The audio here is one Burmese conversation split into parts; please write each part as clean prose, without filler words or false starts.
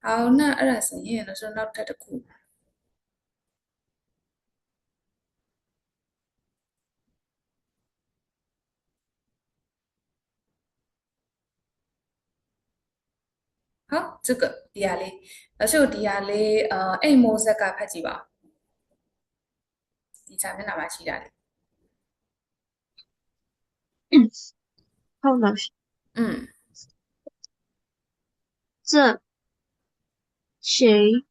好，那二十页的时候，那它的库，好，这个底下嘞，老师有底下嘞，A 模式个拍几吧？第三面哪把起来的？好，老师，嗯，这谁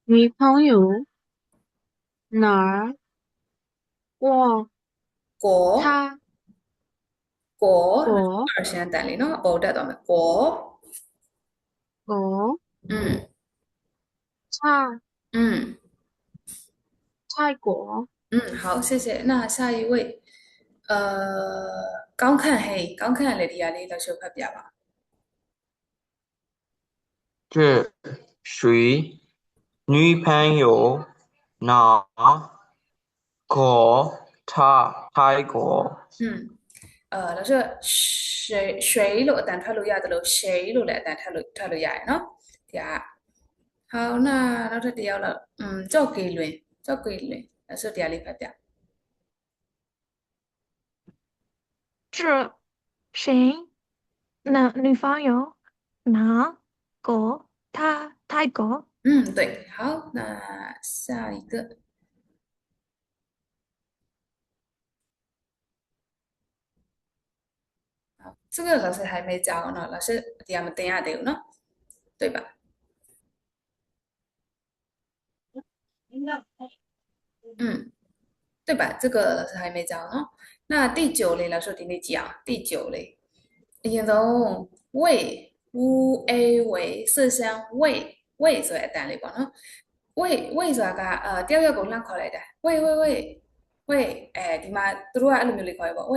女朋友哪儿过国他国，过二线单里呢，哦，带到没？国，过嗯泰嗯泰国？嗯，好，谢谢。那下一位，刚看黑，刚看嘞底下嘞，老师有拍表吧？这谁女朋友拿过泰国？嗯。老师水路但它路亚的路谁路来但它路亚喏，对啊。好，那它底下了，叫给轮，老师底下里拍表。这谁男女方有哪个泰国？嗯，对，好，那下一个，好，这个老师还没教呢，老师底下没等下得有呢，对吧？嗯，对吧？这个老师还没教呢。那第九类老师给你讲，第九类，形容胃乌 A 为色香胃ဆိုတဲ့အတန်လေးပေါ့နော်胃ဆိုတာကတယောက်ယောက်ကိုလှမ်းခေါ်လိုက်တာ胃အဲဒီမှာသူတို့ကအဲ့လိုမျိုးလေးခေါ်ရပေါ့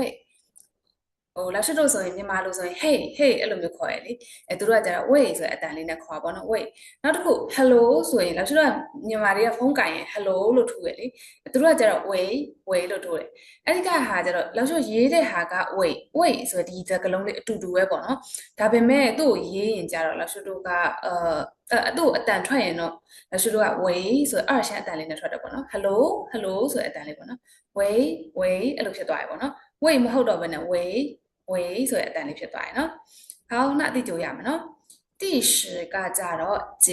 လာရှိတို့ဆိုရင်မြန်မာလိုဆိုရင် hey hey အဲ့လိုမျိုးခေါ်ရလေသူတို့ကကျတော့ wait ဆိုတဲ့အတန်လေးနဲ့ခေါ်ပါတော့ wait နောက်တစ်ခု hello ဆိုရင်လာရှိတို့ကမြန်မာတွေကဖုန်းကင်ရင် hello လို့ထိုးရလေသူတို့ကကျတော့ wait လို့ထိုးတယ်အဲ့ဒီကဟာကျတော့လာရှိတို့ရေးတဲ့ဟာက wait ဆိုတဲ့ဒီစကားလုံးလေးအတူတူပဲပေါ့နော်ဒါပေမဲ့သူ့ကိုရေးရင်ကျတော့လာရှိတို့ကသူ့အတန်ထွက်ရင်တော့လာရှိတို့က wait ဆိုအရှမ်းအတန်လေးနဲ့ထွက်တယ်ပေါ့နော် hello ဆိုတဲ့အတန်လေးပေါ့နော် wait အဲ့လိုဖြစ်သွားပြီပေါ့နော် wait မဟုတ်တော့ဘဲနဲ့ wait ဆိုတဲ့အတန်လေးဖြစ်သွားတယ်နော်好那第九ရမယ်နော်第十ကကြတော့姐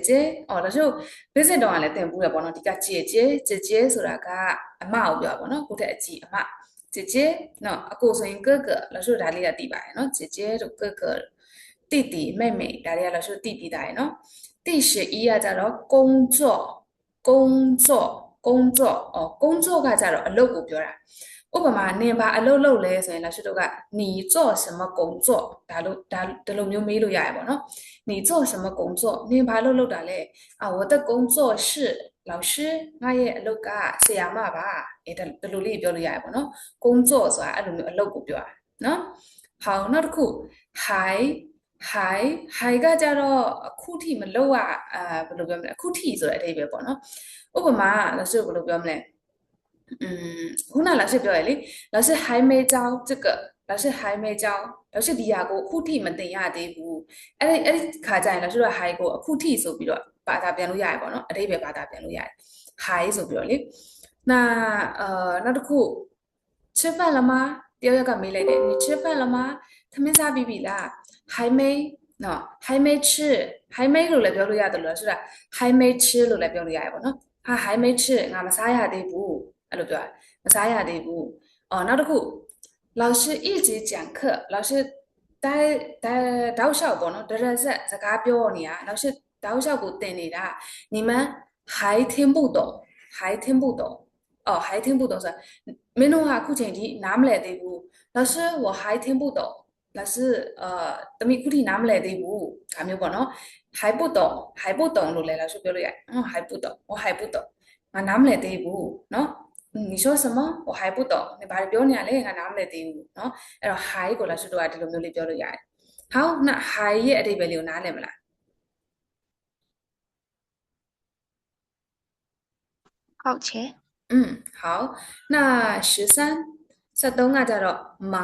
姐အော်ဒါဆို visit တော့လည်းတင်ပူးရပေါ့နော်ဒီက姐姐ဆိုတာကအမကိုပြောပါပေါ့နော်ကိုတဲ့အကြီးအမ姐姐နော်အကိုဆိုရင်哥哥老师ဒါလေးကသိပါတယ်နော်姐姐တို့哥哥弟弟妹妹ဒါတွေက老师သိပြီးသားရယ်နော်第十一ကကြတော့工作工作ကကြတော့အလုပ်ကိုပြောတာဥပမာနင်ဘာအလုပ်လုပ်လဲဆိုရင်老师တို့က你做什么工作ဒါလိုမျိုးမေးလို့ရရပါတော့你做什么工作နင်ဘာလုပ်လုပ်တာလဲ我的工作是老师ငါရဲ့အလုပ်ကဆရာမပါဒါလိုလေးပြောလို့ရရပါတော့工作ဆိုတာအဲ့လိုမျိုးအလုပ်ကိုပြောတာနော်好နောက်တစ်ခုဟိုင်ကကြတော့အခုထိမလုပ်ရဘယ်လိုပြောမလဲအခုထိဆိုတဲ့အဓိပ္ပာယ်ပေါ့နော်ဥပမာ老师ဘယ်လိုပြောမလဲခုန老师ပြောရလေ老师还没教这个老师还没教老师ဒီဟာကိုအခုထိမတင်ရသေးဘူးအဲ့ဒီခါကျရင်老师တို့ high ကိုအခုထိဆိုပြီးတော့ဘာသာပြန်လို့ရရပေါ့နော်အဓိပ္ပာယ်ဘာသာပြန်လို့ရတယ် high ဆိုပြီးတော့လေ那နောက်တစ်ခု吃饭了吗တယောက်ယောက်ကမေးလိုက်တယ်你吃饭了吗သမင်းစားပြီးပြီလား还没နော်还没吃还没လို့လည်းပြောလို့ရတယ်လို့ဆိုတာ还没吃လို့လည်းပြောလို့ရတယ်ပေါ့နော်ဟာ还没吃ငါမစားရသေးဘူးအဲ့လိုပြောတာမစားရသေးဘူးနောက်တစ်ခု老师一直讲课老师တောက်လျှောက်ပေါ့နော်တရဆက်စကားပြောနေတာ老师တောက်လျှောက်ကိုတင်နေတာ你们还听不懂还听不懂ဆိုတာမင်းတို့ကအခုချိန်ထိနားမလည်သေးဘူး老师我还听不懂老师တမီခုထိနားမလည်သေးဘူးဒါမျိုးပေါ့နော်还不懂လို့လည်း老师ပြောလို့ရတယ်还不懂我还不懂ငါနားမလည်သေးဘူးเนาะ你说什么我还不懂你ဘာပြောနေရလဲငါနားမလည်သေးဘူးเนาะအဲ့တော့ hi ကို老师တို့ကဒီလိုမျိုးလေးပြောလို့ရတယ်好那 hi ရဲ့အဓိပ္ပာယ်လေးကိုနားလည်မလား好切，好那13ကကြတော့忙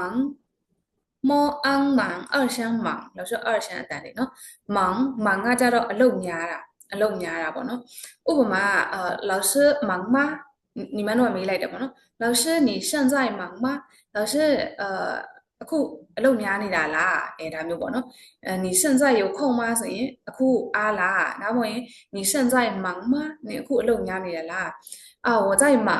မော昂忙二声忙เราชื่อ二声အတန်လေးเนาะ忙ကကြတော့အလုပ်များတာပေါ့နော်ဥပမာ老师忙吗你们တော့မေးလိုက်တယ်ပေါ့နော်老师你现在忙吗老师အခုအလုပ်များနေတာလားဒါမျိုးပေါ့နော်你现在有空吗ဆိုရင်အခုအားလားနောက်မဟုတ်ရင်你现在忙吗你အခုအလုပ်များနေရလား我在忙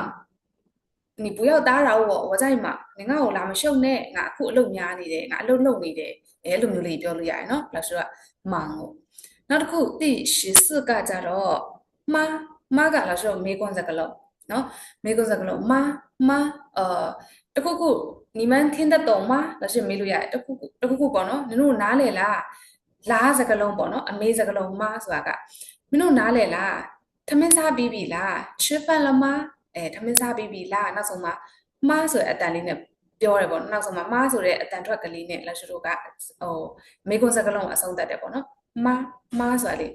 你不要打扰我在忙你ငါ့ကိုလာမရှုပ်နဲ့ငါအခုအလုပ်များနေတယ်ငါအလုပ်လုပ်နေတယ်အဲ့လိုမျိုးလေးပြောလို့ရတယ်နော်老师က忙ကိုနောက်တစ်ခု第14ကကြတော့မက老师မေးခွန်းစကားလုံးနော်မေးခွန်းစကားလုံးမတခုခု你们听得懂吗老师မေးလို့ရတယ်တခုခုပေါ့နော်နင်တို့နားလည်လားလားစကားလုံးပေါ့နော်အမေးစကားလုံးမဆိုတာကမင်းတို့နားလည်လားထမင်းစားပြီးပြီလား吃饭了吗ထမင်းစားပြီးပြီလားနောက်ဆုံးမှာမဆိုတဲ့အတန်လေးနဲ့ပြောတယ်ပေါ့နောက်ဆုံးမှာမဆိုတဲ့အတန်ထွက်ကလေးနဲ့老师တို့ကမေးခွန်းစကားလုံးအဆုံးသတ်တယ်ပေါ့နော်မဆိုတာလေ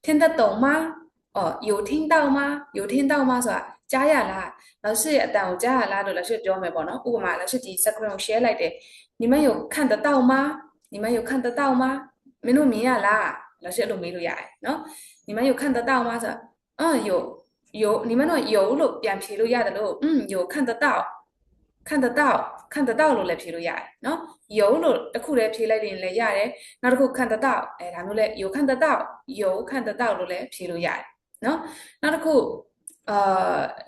听得懂吗有听到吗有听到吗ဆိုတာကြားရလား老师ရဲ့အတန်ကိုကြားရလားလို့老师ပြောမယ်ပေါ့နော်ဥပမာ老师ဒီ screen ကို share လိုက်တယ်你们有看得到吗你们有看得到吗မင်းတို့မြင်ရလား老师အဲ့လိုမေးလို့ရတယ်နော်你们有看得到吗ဆို有你们တော့有လို့ပြန်ဖြေလို့ရတယ်လို့有看得到လို့လည်းဖြေလို့ရတယ်နော်有လို့တစ်ခုလည်းဖြေလိုက်ရင်လည်းရတယ်နောက်တစ်ခု看得到ဒါမျိုးလည်း有看得到လို့လည်းဖြေလို့ရတယ်နော်နောက်တစ်ခု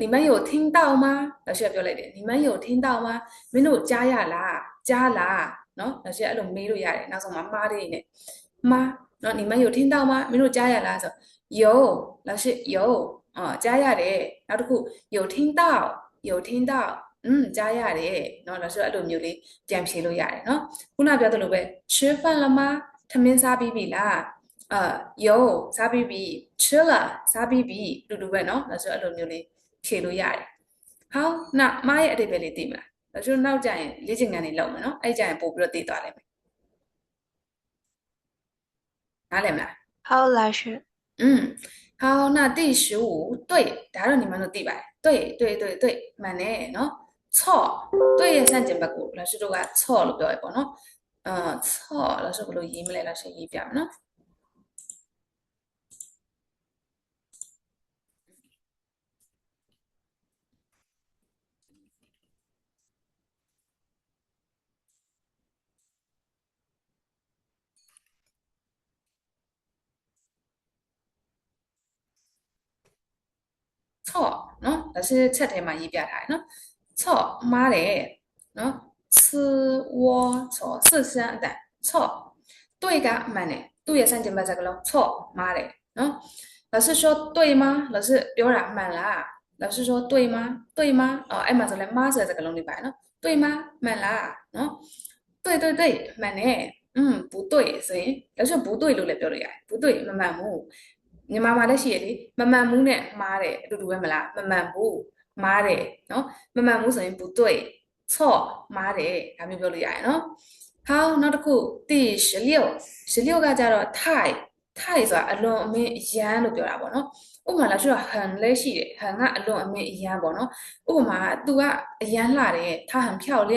你们有听到吗老师ပြောလိုက်တယ်你们有听到吗မင်းတို့ကြားရလားကြားလားနော်老师အဲ့လိုမေးလို့ရတယ်နောက်ဆုံးမှာမှားလေးနဲ့မှားနော်你们有听到吗မင်းတို့ကြားရလားဆို有老师有ကြားရတယ်နောက်တစ်ခု有听到ကြားရတယ်နော်老师အဲ့လိုမျိုးလေးပြန်ဖြေလို့ရတယ်နော်ခုနပြောသလိုပဲ吃饭了吗ထမင်းစားပြီးပြီလား有စားပြီးပြီ吃了စားပြီးပြီတူတူပဲနော်老师အဲ့လိုမျိုးလေးဖြေလို့ရတယ်ဟောနောက်မရဲ့အတိတ်ပဲလေးသိမလား老师နောက်ကြရင်လေ့ကျင့်ခန်းတွေလုပ်မယ်နော်အဲ့ကြရင်ပို့ပြီးတော့သိသွားလိမ့်မယ်နားလည်မလား好，老师。好，那第15对ဒါတော့你们都သိပါတယ်对မှန်တယ်နော်错对ရဲ့ဆန့်ကျင်ဘက်ကို老师တို့က错လို့ပြောရပေါ့နော်错老师ဘယ်လိုရေးမလဲ老师ရေးပြမယ်နော်错နော်老师ချက်ထဲမှာရေးပြထားတယ်နော်错မှားတယ်နော်吃我错四声အတန်错对ကမှန်တယ်သူ့ရဲ့ဆန့်ကျင်ဘက်စကားလုံး错မှားတယ်နော်老师说对吗老师ပြောတာမှန်လား老师说对吗အဲ့မှာဆိုလဲမှားဆိုတဲ့စကားလုံးလေးပါတယ်နော်对吗မှန်လားနော်对မှန်တယ်不对ဆိုရင်老师不对လို့လည်းပြောလို့ရတယ်不对မမှန်ဘူးမြန်မာမှာလည်းရှိရလေမမှန်ဘူးနဲ့မှားတယ်အတူတူပဲမလားမမှန်ဘူးမှားတယ်နော်မမှန်ဘူးဆိုရင်不对错မှားတယ်ဒါမျိုးပြောလို့ရတယ်နော်好နောက်တစ်ခု第16ကကြတော့太ဆိုတာအလွန်အမင်းအရန်လို့ပြောတာပေါ့နော်ဥပမာလားဆိုတော့ဟန်လည်းရှိတယ်ဟန်ကအလွန်အမင်းအရန်ပေါ့နော်ဥပမာသူကအရန်လှတယ်他很漂亮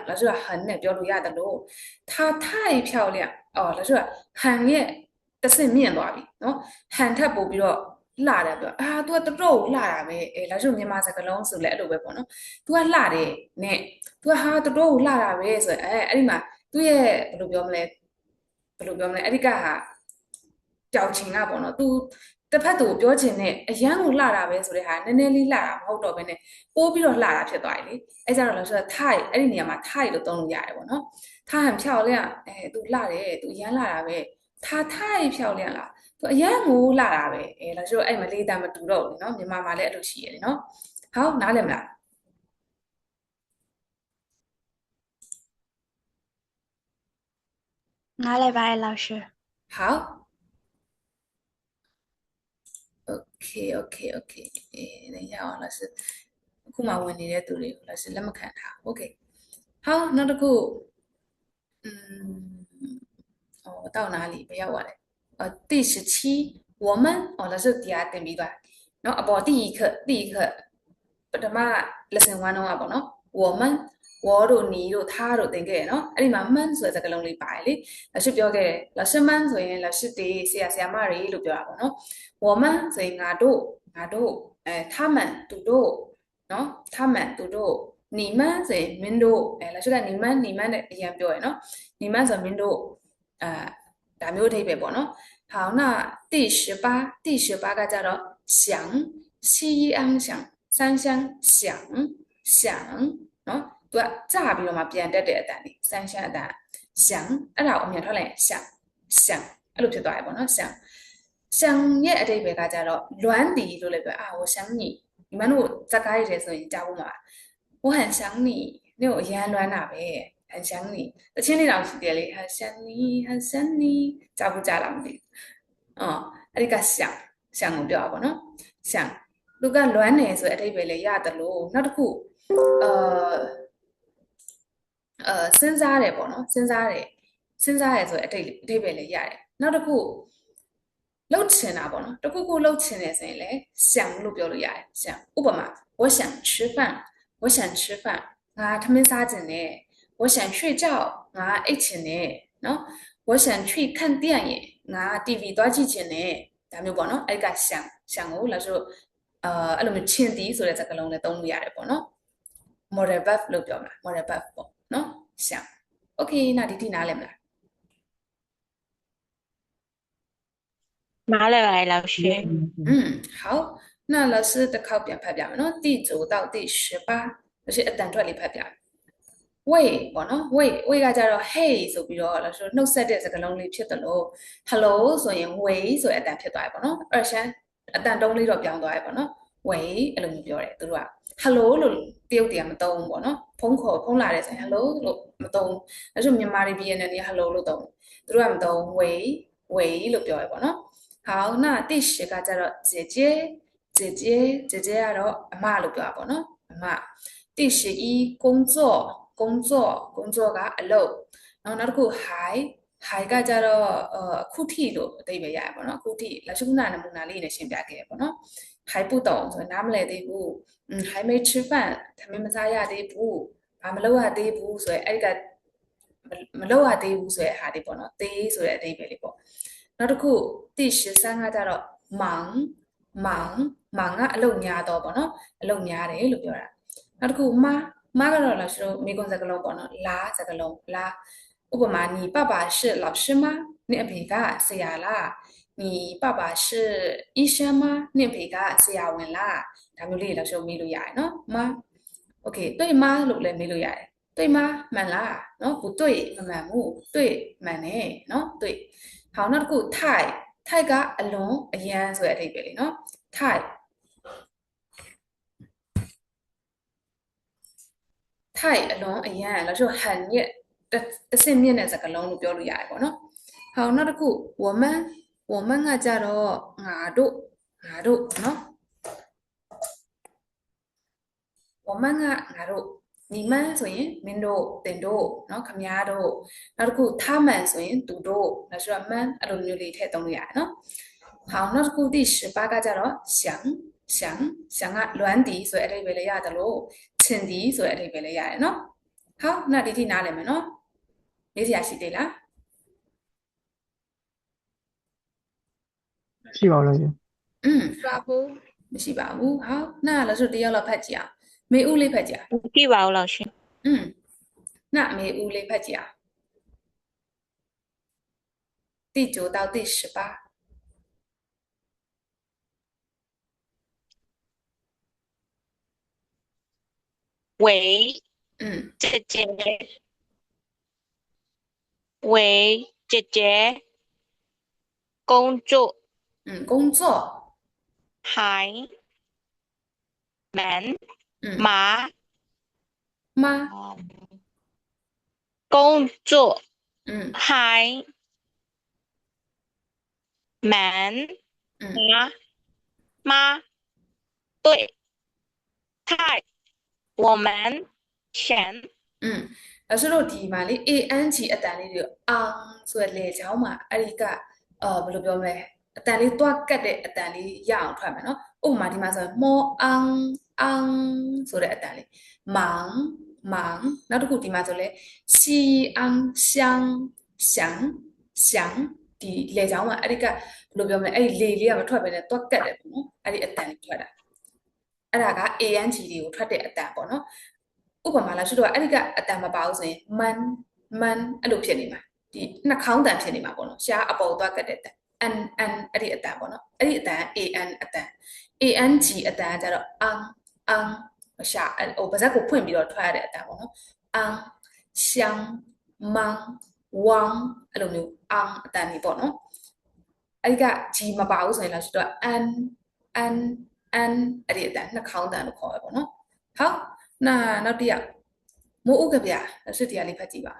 လားဆိုတော့ဟန်နဲ့ပြောလို့ရတယ်လို့他太漂亮လားဆိုတော့ဟန်ရဲ့တဆင့်မြင့်သွားပြီနော်ဟန်ထပ်ပို့ပြီးတော့လှတယ်ပြောतू ကတော်တော်လှတာပဲလားဆိုမြန်မာစကားလုံးဆိုလဲအဲ့လိုပဲပေါ့နော် तू ကလှတယ်နဲ့ तू ကဟာတော်တော်လှတာပဲဆိုအဲ့ဒီမှာသူ့ရဲ့ဘယ်လိုပြောမလဲအဲ့ဒီကဟာကြောက်ချင်တာပေါ့နော် तू တစ်ဖက်သူပြောချင်တဲ့အရန်ကိုလှတာပဲဆိုတဲ့ဟာနည်းနည်းလေးလှတာမဟုတ်တော့ဘဲနဲ့ပိုးပြီးတော့လှတာဖြစ်သွားပြီလေအဲ့ကြတော့လို့ဆိုတော့ 太အဲ့ဒီနေရာမှာ 太လို့သုံးလို့ရတယ်ပေါ့နော်他很漂亮तू လှတယ် तू အရန်လှတာပဲ他太漂亮了သူအရန်ကိုလှတာပဲလားဆိုတော့အဲ့မလေးတာမတူတော့ဘူးเนาะမြန်မာမှာလည်းအဲ့လိုရှိရတယ်เนาะဟောနားလည်မလား哪里吧，老师？好 OK 等一下老师အခုမှဝင်နေတဲ့သူတွေကို老师လက်မခံထား OK 好နောက်တစ်ခု到哪里不要我嘞第17我们老师底下တင်ပြီးသွားเนาะအပေါ်第一课ပထမ lesson 1တော့ပေါ့เนาะ我们ဝေါ်တို့နီတို့သားတို့သင်ခဲ့ရနော်အဲ့ဒီမှာမှန်းဆိုတဲ့စကားလုံးလေးပါတယ်လေ老师ပြောခဲ့老师မှန်းဆိုရင်老师တွေဆရာဆရာမတွေလို့ပြောတာပေါ့နော်我们ဆိုရင်ငါတို့他们သူတို့နော်他们သူတို့你们ဆိုရင်မင်းတို့老师က你们နဲ့အရင်ပြောရနော်你们ဆိုမင်းတို့ဒါမျိုးအဓိပ္ပာယ်ပေါ့နော်好那第十八ကကြတော့想西安想三湘想နော်သူကကြာပြီးတော့မှပြန်တက်တဲ့အတန်လေး三湘အတန်想အဲ့ဒါကိုအမြန်ထွက်လိုက်ရင်想အဲ့လိုဖြစ်သွားတယ်ပေါ့နော်想ရဲ့အဓိပ္ပာယ်ကကြတော့လွမ်းတီလို့လည်းပြော我想你你们တို့ဇာတ်ကားရည်ဆိုရင်ကြားဖို့မှာ我很想你你ကိုအရန်လွမ်းတာပဲ很想你တချင်းလေးတောင်ရှိတယ်လေ很想你ကြားဖို့ကြားလားမသိဘူးအဲ့ဒီက想ကိုပြောတာပေါ့နော်想လူကလွမ်းနေဆိုတဲ့အဓိပ္ပာယ်လည်းရတယ်လို့နောက်တစ်ခုစဉ်းစားတယ်ပေါ့နော်စဉ်းစားတယ်ဆိုတဲ့အဓိပ္ပာယ်လည်းရတယ်နောက်တစ်ခုလှုပ်ချင်တာပေါ့နော်တခုခုလှုပ်ချင်တယ်ဆိုရင်လည်း想လို့ပြောလို့ရတယ်想ဥပမာ我想吃饭ငါထမင်းစားချင်တယ်我想睡觉ငါအိပ်ချင်တယ်နော်我想去看电影ငါ TV သွားကြည့်ချင်တယ်ဒါမျိုးပေါ့နော်အဲ့က想ကိုလာဆိုအဲ့လိုမျိုးချင်သည်ဆိုတဲ့စကားလုံးလည်းသုံးလို့ရတယ်ပေါ့နော် model verb လို့ပြောမှာ model verb ပေါ့နော်想 okay 那ဒီနားလည်မလား马来白老师，好那老师的考表拍表နော်第9到第18老师အတန်ထွက်လေးဖတ်ပြ喂ပေါ့နော်喂ကကြတော့ hey ဆိုပြီးတော့လို့ဆိုနှုတ်ဆက်တဲ့စကားလုံးလေးဖြစ်တယ်လို့ hello ဆိုရင် 喂 ဆိုတဲ့အတန်ဖြစ်သွားပြီပေါ့နော်အဲ့ရှမ်းအတန်တုံးလေးတော့ပြောင်းသွားပြီပေါ့နော် 喂အဲ့လိုမျိုးပြောတယ်သူတို့က hello လို့တရုတ်တွေကမသုံးဘူးပေါ့နော်ဖုန်းလာတယ်ဆိုရင် hello လို့မသုံးဘူးအဲ့ဆိုမြန်မာတွေ BNN တွေက hello လို့သုံးသူတို့ကမသုံး喂လို့ပြောရပေါ့နော်好那第10ကကြတော့姐姐ကတော့အမလို့ပြောတာပေါ့နော်အမ第11工作ကအလုပ်နောက်တစ်ခု hi ကကြတော့အခုထိလို့အဓိပ္ပာယ်ရပါတော့နော်အခုထိလက်ရှိခုနနမူနာလေးနဲ့ရှင်းပြခဲ့ရပါတော့还不懂ဆိုရင်နားမလည်သေးဘူး还没吃饭ထမင်းမစားရသေးဘူးဘာမလုပ်ရသေးဘူးဆိုရင်အဲ့ကမလုပ်ရသေးဘူးဆိုတဲ့ဟာလေးပေါ့နော်သေးဆိုတဲ့အဓိပ္ပာယ်လေးပေါ့နောက်တစ်ခု第13ကကြတော့忙ကအလုပ်များတော့ပေါ့နော်အလုပ်များတယ်လို့ပြောတာနောက်တစ်ခုမကတော့လာဆိုမိကွန်စကလုံးပေါ့နော်လာစကလုံးလာဥပမာ你爸爸是老师吗你အဖေကဆရာလား你爸爸是医生吗你အဖေကဆရာဝန်လားဒါမျိုးလေးလာဆိုမေးလို့ရတယ်နော်မ okay 对吗လို့လည်းမေးလို့ရတယ်对吗မှန်လားနော်不对မမှန်ဘူး对မှန်တယ်နော်对好နောက်တစ်ခုထိုက်ကအလွန်အရန်ဆိုတဲ့အဓိပ္ပာယ်လေးနော်ထိုက်အလွန်အရန်แล้วဆို很ရဲ့တဆင့်မြင့်တဲ့စကားလုံးလို့ပြောလို့ရတယ်ပေါ့နော်ဟောနောက်တစ်ခု我们ကကြတော့ငါတို့နော်我们ကငါတို့你们ဆိုရင်မင်းတို့သင်တို့နော်ခမည်းတော်နောက်တစ်ခု他们ဆိုရင်သူတို့แล้วဆိုတော့ man အဲ့လိုမျိုးလေးထည့်သုံးလို့ရတယ်နော်好နောက်တစ်ခု第18ကကြတော့想ကလွမ်းတီဆိုတဲ့အဓိပ္ပာယ်လေးရတယ်လို့ချင်တီဆိုတဲ့အဓိပ္ပာယ်လေးရတယ်နော်好那ဒီထိနားလည်မယ်နော်လေးစရာရှိသေးလားရှိပါလို့ရှင်抓不မရှိပါဘူး好那แล้วဆိုတယောက်လောက်ဖတ်ကြည့်အောင်မေဦးလေးဖတ်ကြည့်အောင်地宝老师，那မေဦးလေးဖတ်ကြည့်အောင်第9到第18喂，姐姐，喂，姐姐，工作，工作，还，门，妈，工作，还，门，妈，对，太。我们想老师တို့ဒီမှာလေ an ချီအတန်လေးတွေဆိုရလေချောင်းမှာအဲ့ဒီကဘယ်လိုပြောမလဲအတန်လေးတွားကတ်တဲ့အတန်လေးရအောင်ထွက်မယ်နော်ဥပမာဒီမှာဆိုမောဆိုတဲ့အတန်လေးမောင်忙နောက်တစ်ခုဒီမှာဆိုလဲစီအောင်ရှမ်းဒီလေချောင်းမှာအဲ့ဒီကဘယ်လိုပြောမလဲအဲ့ဒီလေလေးကမထွက်ပဲနဲ့တွက်ကတ်တယ်ပေါ့နော်အဲ့ဒီအတန်ထွက်တာအဲ့ဒါက ang တွေကိုထွက်တဲ့အတန်ပေါ့နော်ဥပမာလားဆိုတော့အဲ့ဒီကအတန်မပါဘူးဆိုရင်မန်အဲ့လိုဖြစ်နေမှာဒီနှာခေါင်းတန်ဖြစ်နေမှာပေါ့နော်ရှားအပေါ်တွက်ကတ်တဲ့အတန်an အဲ့ဒီအတန်ပေါ့နော်အဲ့ဒီအတန် an အတန် ang အတန်ကကြတော့ang ရှာဟိုပါဇက်ကိုဖွင့်ပြီးတော့ထွက်ရတဲ့အတန်ပေါ့နော် ang ရှမ်းမန်းဝမ်အဲ့လိုမျိုး ang အတန်ကြီးပေါ့နော်အဲ့ဒီက g မပါဘူးဆိုရင်လားဆိုတော့ an အဲ့ဒီအတန်နှာခေါင်းတန်လို့ခေါ်ရပေါ့နော်ဟုတ်နောက်တစ်ယောက်မိုးဥကဗျာစစ်တရားလေးဖတ်ကြည့်ပါ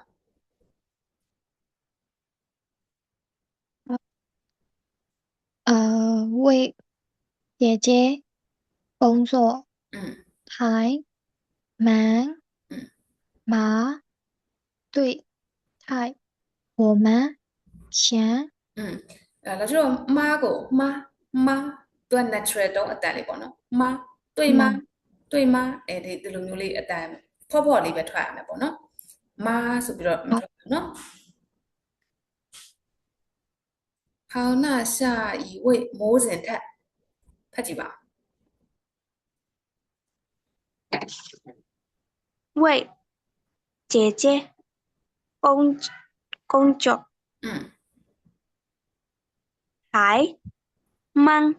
为姐姐工作，还忙，马对菜，我们想，แล้วช่วงมาကိုมาตัว natural တော့အတန်လေးပေါ့နော်มา对吗ဒီလိုမျိုးလေးအတန်ဖော့လေးပဲထွက်ရမယ်ပေါ့နော်มาဆိုပြီးတော့မထွက်ဘူးနော်好那下一位မိုးစင်ထက်ဖတ်ကြည့်ပါ为姐姐工作还忙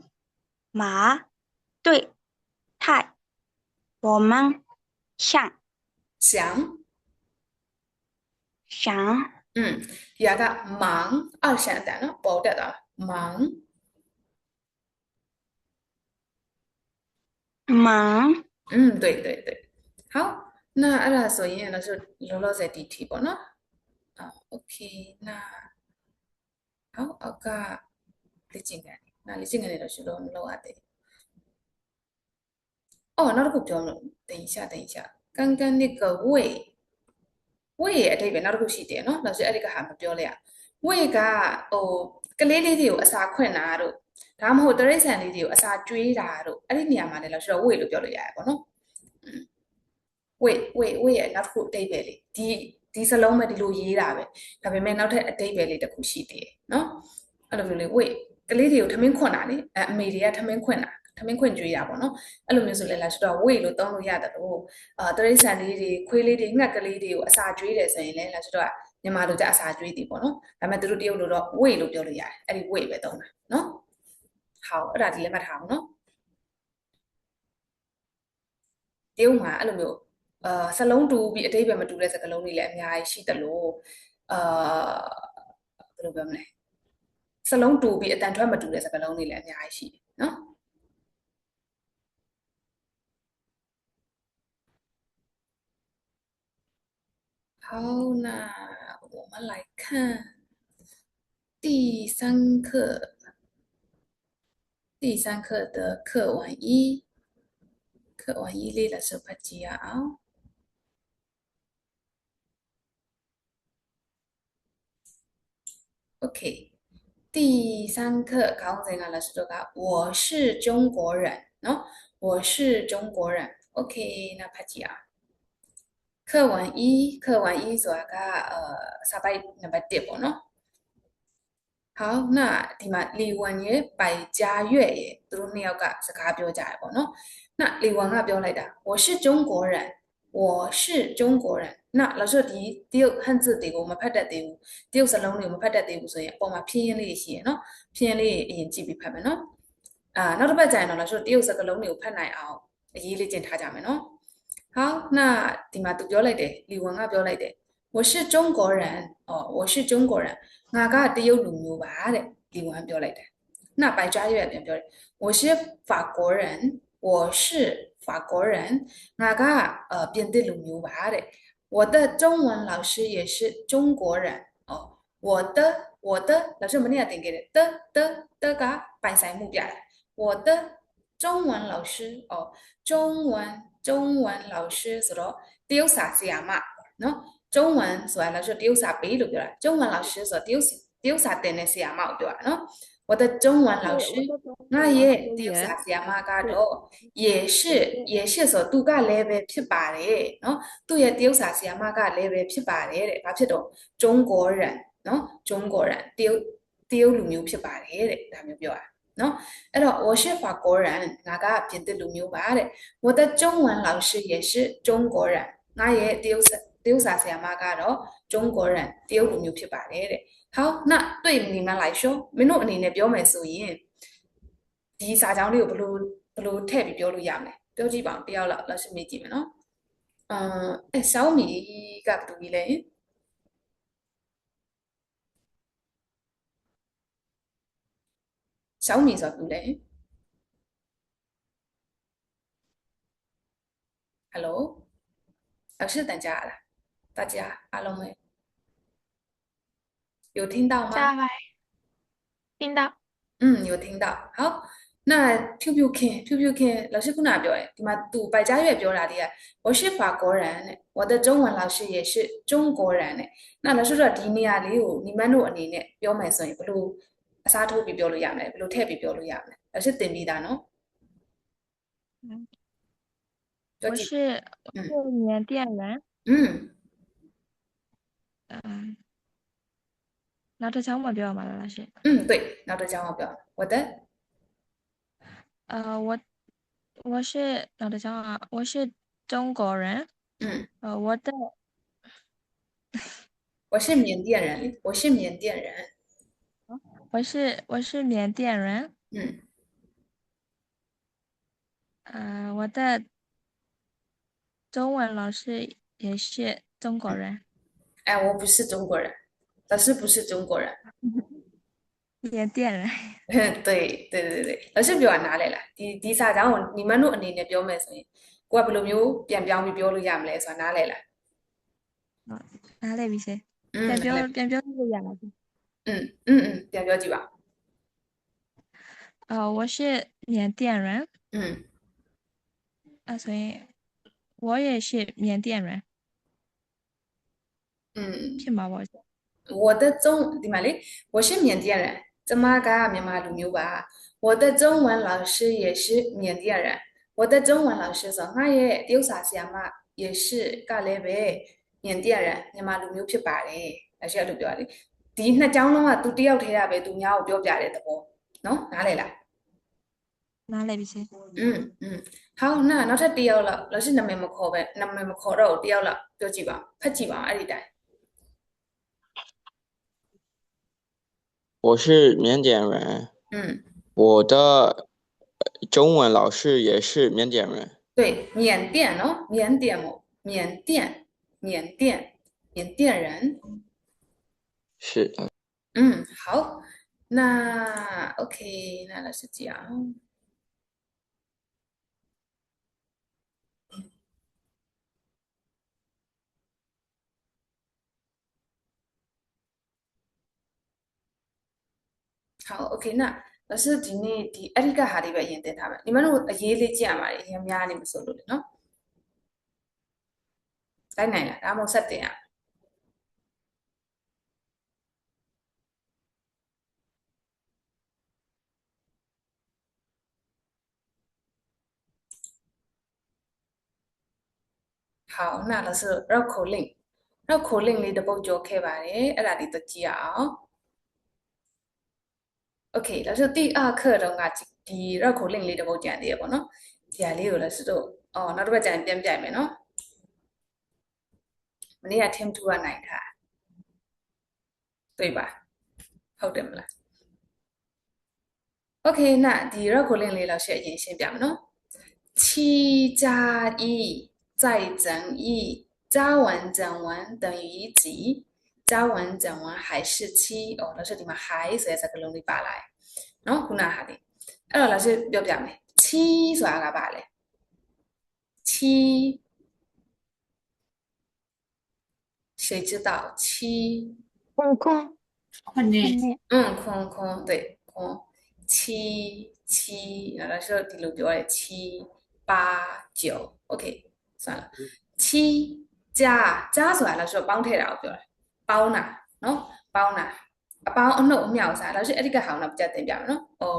马对菜我们想ဒီက忙二闪အတန်နော်ပေါ်တက်သွား忙对好那အဲ့ဒါဆိုရင်เรา就လောလောဆယ်ဒီထီပေါ့နော်OK 那好အောက်ကလေ့ကျင့်ခန်းလေ့ကျင့်ခန်းတွေတော့ရှုလို့မလုပ်ရသေးအော်နောက်တစ်ခုပြောလို့等一下刚刚那个ဝေရဲ့အဓိပ္ပာယ်နောက်တစ်ခုရှိတယ်နော်နောက်ကျအဲ့ဒီကဟာမပြောလိုက်ရဝေကဟိုကလေးလေးတွေကိုအစာခွင့်တာတို့ဒါမှမဟုတ်တရိษံလေးတွေကိုအစာကျွေးတာတို့အဲ့ဒီနေရာမှာလည်းလောက်ဆိုတော့ဝေလို့ပြောလို့ရတယ်ပေါ့နော်ဝေရဲ့နောက်တစ်ခုအဓိပ္ပာယ်လေးဒီစလုံးပဲဒီလိုရေးတာပဲဒါပေမဲ့နောက်ထပ်အဓိပ္ပာယ်လေးတစ်ခုရှိသေးတယ်နော်အဲ့လိုမျိုးလေးဝေကလေးတွေကိုထမင်းခွန်းတာလေအမေတွေကထမင်းခွန်းကျွေးတာပေါ့နော်အဲ့လိုမျိုးဆိုလဲလားဆိုတော့ဝေလို့သုံးလို့ရတယ်လို့တရိษံလေးတွေခွေးလေးတွေငှက်ကလေးတွေကိုအစာကျွေးတယ်ဆိုရင်လဲလားဆိုတော့မြန်မာလိုကြအစာကျွေးသည်ပေါ့နော်ဒါပေမဲ့သူတို့တရုတ်လိုတော့ဝေလို့ပြောလို့ရတယ်အဲ့ဒီဝေပဲသုံးတာနော်ဟောအဲ့ဒါဒီလည်းမှတ်ထားအောင်နော်တရုတ်မှာအဲ့လိုမျိုးစလုံးတူပြီးအတိတ်ပဲမတူတဲ့စကားလုံးတွေလည်းအများကြီးရှိတယ်လို့ဘယ်လိုပြောမလဲစလုံးတူပြီးအတန်ထွက်မတူတဲ့စကားလုံးတွေလည်းအများကြီးရှိတယ်နော်好，那我们来看第三课的课文一列了手拍机啊。OK， 第三课考生啊，老师说个我是中国人，喏，我是中国人。OK， 那拍机啊。课文一ဆိုတာကစာပိုက်နံပါတ်1ပေါ့နော်好那ဒီမှာလီဝန်ရဲ့ပိုင်ကြားရွက်ရဲ့သူတို့နှစ်ယောက်ကစကားပြောကြရပေါ့နော်那လီဝန်ကပြောလိုက်တာ我是中国人那老师ဒီတရုတ်ဟန်字တွေကိုမဖတ်တတ်သေးဘူးတရုတ်စလုံးတွေကိုမဖတ်တတ်သေးဘူးဆိုရင်အပေါ်မှာဖြင်းရင်းလေးရှိရနော်ဖြင်းရင်းလေးအရင်ကြည့်ပြီးဖတ်မယ်နော်နောက်တစ်ပတ်ကျရင်တော့老师တရုတ်စကားလုံးတွေကိုဖတ်နိုင်အောင်အရေးလေးကျင့်ထားကြမယ်နော်好，那ဒီမှာသူပြောလိုက်တယ်လီဝန်ကပြောလိုက်တယ်我是中国人我是中国人ငါကတရုတ်လူမျိုးပါတဲ့လီဝန်ပြောလိုက်တယ်那白家月ပြန်ပြောတယ်我是法国人ငါကပြင်သစ်လူမျိုးပါတဲ့我的中文老师也是中国人我的老师မနေ့ကသင်ခဲ့တယ်的ကပိုင်ဆိုင်မှုပြတယ်我的中文老师中文老师ဆိုတော့တရုတ်စာဆရာမနော်中文ဆိုတာလည်းဆိုတရုတ်စာပေးလို့ပြောတာ中文老师ဆိုတော့တရုတ်စာသင်တဲ့ဆရာမကိုပြောတာနော်我的中文老师是我的中那文老也师丢啥也子嘛噶တော့也是ဆိုသူကလည်းပဲဖြစ်ပါတယ်เนาะသူ့ရဲ့丢啥子嘛ကလည်းပဲဖြစ်ပါတယ်တဲ့ဘာဖြစ်တော့中国人เนาะ中国人丢လူမျိုးဖြစ်ပါတယ်တဲ့ဒါမျိုးပြောတာเนาะအဲ့တော့我是法国人ငါကပြင်သစ်လူမျိုးပါတဲ့我的中文老师也是中国人ငါရဲ့丢啥子嘛ကတော့中国人丢လူမျိုးဖြစ်ပါတယ်တဲ့好那对你们来说မင်းတို့အနေနဲ့ပြောမယ်ဆိုရင်ဒီစာကြောင်းလေးကိုဘယ်လိုထည့်ပြီးပြောလို့ရမလဲပြောကြည့်ပါဦးတယောက်လောက်လက်ရှိမေးကြည့်မယ်နော်小米ကဘယ်သူကြီးလဲ小米ဆိုတော့ဘူးလဲ Hello 老师等下了大家အားလုံးပဲ有听到吗加来，听到。有听到好那ဖြူဖြူခင်老师ခုနပြောတယ်ဒီမှာသူပိုက်ကြားရွက်ပြောတာလေးက我是法国人တဲ့我的中文老师也是中国人တဲ့那老师တို့ဒီနေရာလေးကိုညီမတို့အနေနဲ့ပြောမယ်ဆိုရင်ဘယ်လိုအစားထိုးပြီးပြောလို့ရမလဲဘယ်လိုထည့်ပြီးပြောလို့ရမလဲ老师သင်ပြီးသားနော်我是缅甸人。နောက်တစ်ချောင်းမပြောမှာလားရှင်对နောက်တစ်ချောင်းမပြော我的我是နောက်တစ်ချောင်း我是中国人我是缅甸人我是缅甸人我是缅甸人我的中文老师也是中国人哎我不是中国人老师不是中国人缅甸人对老師ပြောတာနားလဲလားဒီစာကြောင်းကိုညီမတို့အနေနဲ့ပြောမယ်ဆိုရင်ကိုကဘယ်လိုမျိုးပြန်ပြောင်းပြီးပြောလို့ရမလဲဆိုတာနားလဲလားနားလဲပြီရှင်ပြန်ပြောလို့ရလားပြန်ပြောကြည့်ပါ我是缅甸人所以我也是缅甸人ဖြစ်မှာပေါ့我的ဒီမှာလေ我是缅甸人ကျမကမြန်မာလူမျိုးပါ我的中文老师也是缅甸人我的中文老师ဆိုငါရဲ့တရုတ်စာဆရာမ也是ကလည်းပဲ缅甸人မြန်မာလူမျိုးဖြစ်ပါတယ်အရှက်လို့ပြောရတယ်ဒီနှစ်ကြောင်းလုံးကသူတယောက်ထဲတာပဲသူများကိုပြောပြတဲ့သဘောနော်နားလဲလားနားလဲပြီရှင်好那နောက်ထပ်တယောက်လောက်老师နာမည်မခေါ်တော့တယောက်လောက်ပြောကြည့်ပါဖတ်ကြည့်ပါအဲ့ဒီတိုင်း我是缅甸人我的中文老师也是缅甸人对缅甸哦缅甸人是好那 OK 那老师讲好 OK 那老師ဒီနေ့ဒီအဲ့ဒီကဟာလေးပဲအရင်သင်ထားမယ်ညီမတို့အရေးလေးကြည့်ရမှာအရင်များနေမဆိုလို့လေနော်တိုင်းနိုင်လားဒါမှမဟုတ်ဆက်တင်ရ好那老師绕口令လေးတစ်ပုဒ်ကြောခဲ့ပါတယ်အဲ့ဒါလေးတော့ကြည့်ရအောင်OK 老師第二課တုန်းကဒီ绕口令လေးတစ်ပုဒ်ကြံသေးရပေါ့နော်ဒီဟာလေးကို老師တို့နောက်တစ်ပတ်ကျရင်ပြန်ပြိုင်မယ်နော်မနေ့က team 2ကနိုင်ထား对吧ဟုတ်တယ်မလား OK 那ဒီ绕口令လေး老師အရင်ရှင်းပြမယ်နော်7加1再乘1加完整完等于几加完整完还是7老師ဒီမှာ还ဆိုတဲ့စကားလုံးလေးပါလာတယ်နော်ခုနဟာလေးအဲ့တော့老師ပြောပြမယ်7ဆိုတာကဘာလဲ7谁知道7空空对空7然後老師ဒီလိုပြောတယ်7 8 9 OK 算了7加ဆိုတာ老師ပေါင်းထည့်တာကိုပြောတယ်ပေါင်းတာနော်ပေါင်းတာ အပေါင်းအနှုတ်အမြောက်စားဒါရှိအဲ့ဒီကဟောင်းတော့ပြတ်တင်ပြမယ်နော်ဟို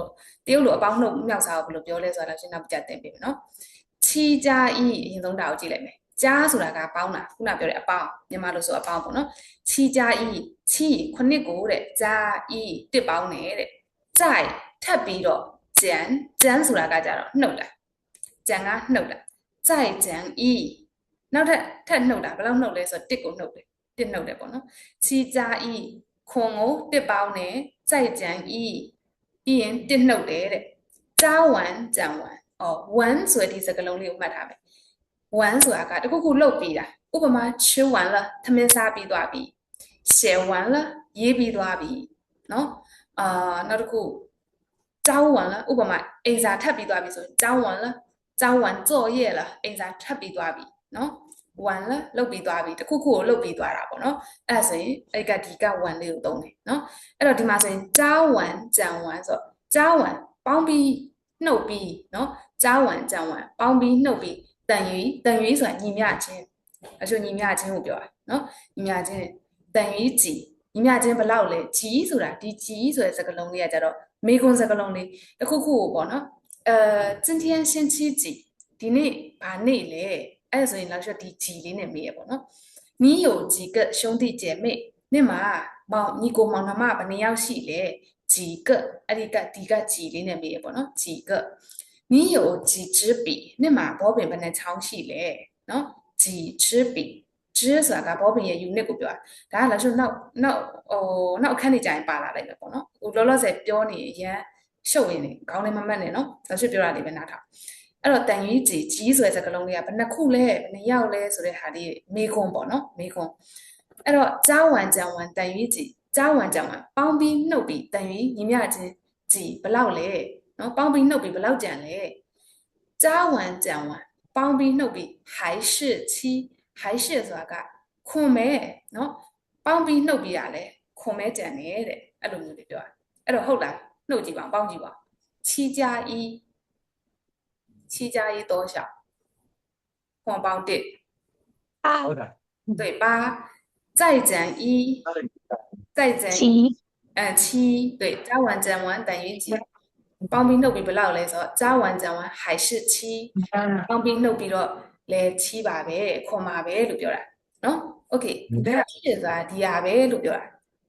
တရုတ်လိုအပေါင်းအနှုတ်အမြောက်စားကိုဘယ်လိုပြောလဲဆိုတာဒါရှိနောက်ပြတ်တင်ပြမယ်နော်ချီကြဤအရင်ဆုံးဒါကိုကြည့်လိုက်မယ်ကြားဆိုတာကပေါင်းတာခုနပြောတဲ့အပေါင်းမြန်မာလိုဆိုအပေါင်းပေါ့နော်ချီကြဤချီခုနှစ်ကိုတဲ့ကြားဤတစ်ပေါင်းနေတဲ့ကြိုက်ထပ်ပြီးတော့ကျန်ဆိုတာကကြတော့နှုတ်တာကျန်ကနှုတ်တာကြိုက်ကျန်ဤနောက်ထပ်နှုတ်တာဘယ်လောက်နှုတ်လဲဆိုတော့တစ်ကိုနှုတ်တယ်တစ်နှုတ်တယ်ပေါ့နော်ချီကြဤခွန်ကိုတစ်ပေါင်းနဲ့ကြိုက်ကျန်ဤပြီးရင်တစ်နှုတ်တယ်တဲ့ကြားဝမ်ကြံဝမ်one ဆိုတဲ့ဒီစကားလုံးလေးကိုမှတ်ထားမယ် one ဆိုတာကတခုခုလှုပ်ပြီးတာဥပမာ吃完了သမင်းစားပြီးသွားပြီ写完了ရေးပြီးသွားပြီเนาะနောက်တစ်ခု教完了ဥပမာအိမ်စာထပ်ပြီးသွားပြီဆို教完了教完作业了အိမ်စာထပ်ပြီးသွားပြီเนาะ完了လှုပ်ပြီးသွားပြီတခုခုကိုလှုပ်ပြီးသွားတာပေါ့เนาะအဲ့ဒါဆိုရင်အဲ့ကဒီက one လေးကိုသုံးတယ်เนาะအဲ့တော့ဒီမှာဆိုရင်教完讲完ဆို教完ပေါင်းပြီးနှုတ်ပြီးเนาะ教完讲完ပေါင်းပြီးနှုတ်ပြီး等于ဆိုတာညီမျှခြင်းအချို့ညီမျှခြင်းကိုပြောတာเนาะညီမျှခြင်း等于几ညီမျှခြင်းဘယ်လောက်လဲကြီးဆိုတာဒီကြီးဆိုတဲ့စကားလုံးလေးကကြတော့မေခွန်းစကားလုံးလေးတစ်ခုခုကိုပေါ့နော်今天星期几ဒီနေ့ဘာနေ့လဲအဲ့ဒါဆိုရင်နောက်ရှေ့ဒီကြီးလေးနဲ့မေးရပေါ့နော်你有几个兄弟姐妹နေ့မှာညီကိုမောင်နှမဘယ်နှစ်ယောက်ရှိလဲ几个အဲ့ဒီကကြီးလေးနဲ့မေးရပေါ့နော်几个你有几支笔နေ့မှာဘောပင်ဘယ်နှချောင်းရှိလဲနော်几支笔支ဆိုတာကဘောပင်ရဲ့ unit ကိုပြောတာဒါကလည်းဆိုနောက်အခန်းနေကြရင်ပါလာလိုက်မယ်ပေါ့နော်ဟိုလောလောဆယ်ပြောနေရန်ရှုပ်ရင်းနေခေါင်းလေးမမှတ်နဲ့နော်ဒါဆိုပြောတာလေးပဲနားထောင်အဲ့တော့တန်ကြီးကြီးဆိုတဲ့စကားလုံးလေးကဘယ်နှခုလဲဘယ်နှယောက်လဲဆိုတဲ့ဟာလေးမေခွန်းပေါ့နော်မေခွန်းအဲ့တော့ကြားဝမ်ကြံဝမ်တန်ကြီးကြားဝမ်ကြံဝမ်ပေါင်းပြီးနှုတ်ပြီးတန်ကြီးညီမျှချင်းကြီးဘယ်လောက်လဲနော်ပေါင်းပြီးနှုတ်ပြီးဘယ်လောက်ကြံလဲကြားဝမ်ကြံဝမ်ပေါင်းပြီးနှုတ်ပြီး还是七还是ဆိုတာကခွန်မဲနော်ပေါင်းပြီးနှုတ်ပြီးရလဲခွန်မဲကြံနေတဲ့အဲ့လိုမျိုးတွေပြောတာအဲ့တော့ဟုတ်လားနှုတ်ကြည့်ပါပေါင်းကြည့်ပါ七加一七加一多少ခွန်ပေါင်း1八对8再减1再减七7对加完减完等于几ပေါင်းပြီးနှုတ်ပြီးဘယ်လောက်လဲဆိုတော့加完减完还是7ပေါင်းပြီးနှုတ်ပြီးတော့လဲ7ပါပဲခွန်ပါပဲလို့ပြောတာနော် okay ဒါဖြစ်ဆိုတာဒီဟာပဲလို့ပြောတာ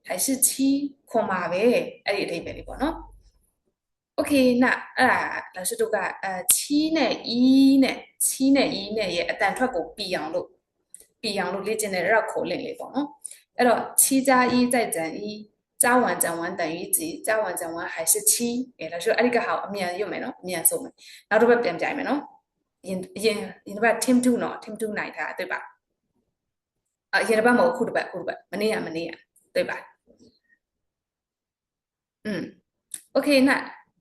还是7ခွန်ပါပဲအဲ့ဒီအဓိပ္ပာယ်လေးပေါ့နော် okay 那အဲ့ဒါ老师တို့က7နဲ့ e နဲ့7နဲ့ e နဲ့ရဲ့အတန်ထွက်ကိုပြီးအောင်လို့လေ့ကျင့်တဲ့绕口令လေးပေါ့နော်အဲ့တော့7加1再减1加完减完等于几加完减完还是7အဲ့ဒါဆိုအဲ့ဒီကဟာအမြန်ရွတ်မယ်နော်အမြန်ဆုံးမယ်နောက်တစ်ပတ်ပြန်ပြိုင်မယ်နော်ရင်တစ်ပတ် team 2နော် team 2နိုင်တာ对吧ရင်တစ်ပတ်မဟုတ်ခုတစ်ပတ်မနေ့က对吧okay 那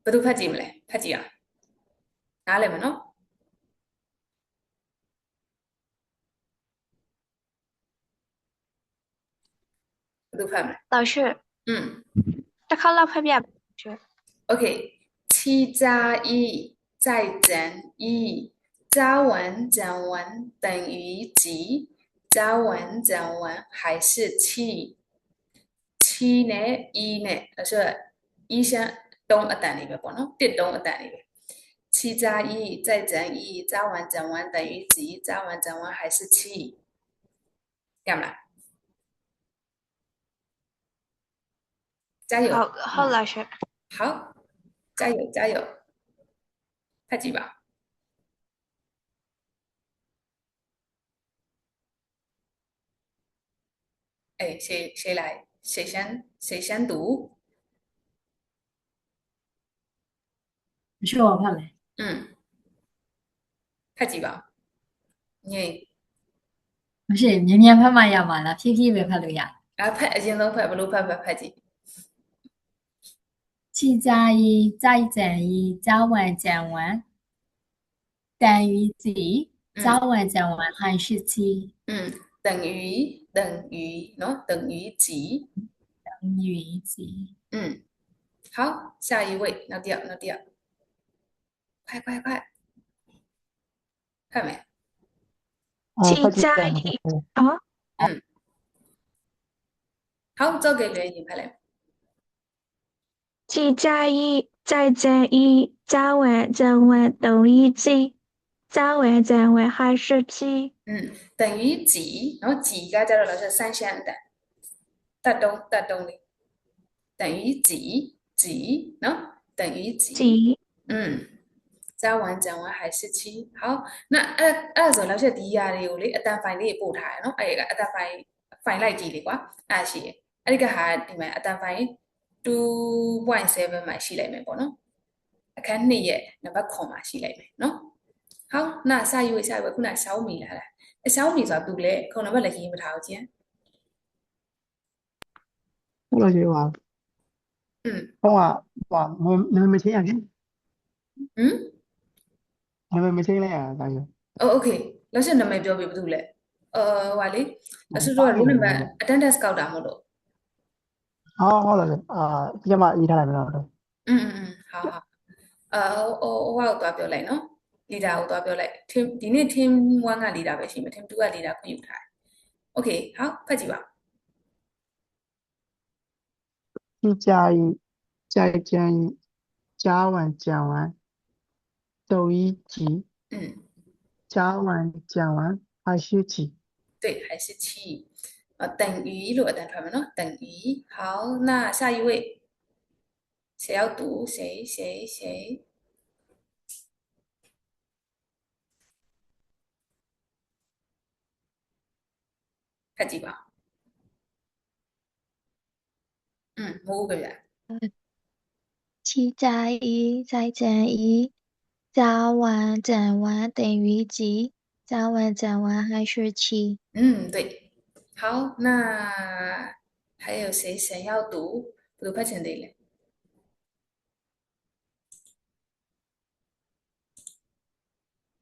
ဘယ်သူဖတ်ကြည့်မလဲဖတ်ကြည့်အောင်နားလည်မယ်နော်ဘယ်သူဖတ်မလဲ老师这靠老快变是 OK 7加1再减1加完减完等于几加完减完还是7နဲ့1နဲ့အဲ့ဆို1ရှမ်း3အတန်လေးပဲပေါ့နော်1 3အတန်လေးပဲ7加1再减1加完减完等于几加完减完还是7ရမလား加油好老师好加油ဖတ်ကြည့်ပါ谁来谁先读是我ဖတ်မယ်ဖတ်ကြည့်ပါငိမ့်မရှိမြန်ဖတ်မှရမှာလားဖြည်းဖြည်းပဲဖတ်လို့ရတယ်ဖတ်အရင်ဆုံးဖတ်ဘလို့ဖတ်ကြည့်7加1再减1加完减完等于几加完减完还是7等于喏等于几好下一位နောက်တစ်ယောက်快ဖတ်မယ်7加1好交给刘颖ဖတ်လိုက်七加一再减一，加完减完等于几？加完减完还是七。等于几？然后几个叫做老师三相的，搭东的，等于几？几？然后等于几？加完减完还是七。好，那အဲ့ဆို老師ဒီຢာတွေကိုလေအတန်ဖိုင်လေးပို့ထားရနော်အဲ့ကအတန်ဖိုင်လိုက်ကြည့်လေကွာအဲ့ရှိတယ်အဲ့ဒီကဟာဒီမှာအတန်ဖိုင် 2.7 မှာရှိလိုက်မယ်ပေါ့နော်အခန်း2ရဲ့နံပါတ်9မှာရှိလိုက်မယ်နော်好那下一位ခုန小米လာ啦小米ဆိုတာသူလေခုနံပါတ်လည်းရေးမထားဘူးကျန်ဟုတ်လားကျေပါဟောကနာမည်ချင်းရခင်နာမည်ချင်းလိုက်ရတာဒါရောโอเค老師နာမည်ပြောပြီးဘာလို့လဲဟိုလေ老師တို့က roll number attendance ကောက်တာမလို့ဟုတ်လားဒီမှာရေးထားလိုက်မယ်နော်ဟုတ်ဟိုသွားပြောလိုက်နော် leader ကိုသွားပြောလိုက် team ဒီနေ့ team 1က leader ပဲရှိမယ် team 2က leader ခွင့်ယူထားတယ် okay 好ဖတ်ကြည့်ပါ七加一再减一加完减完等于几加完减完还是几对还是七等于လို့အတန်ထွက်မယ်နော်等于好那下一位谁要读谁ဖတ်ကြည့်ပါမဟုတ်ဘူးဗျာ七加一再减一加完减完等于几加完减完还是七对好那还有谁要读不读快点的嘞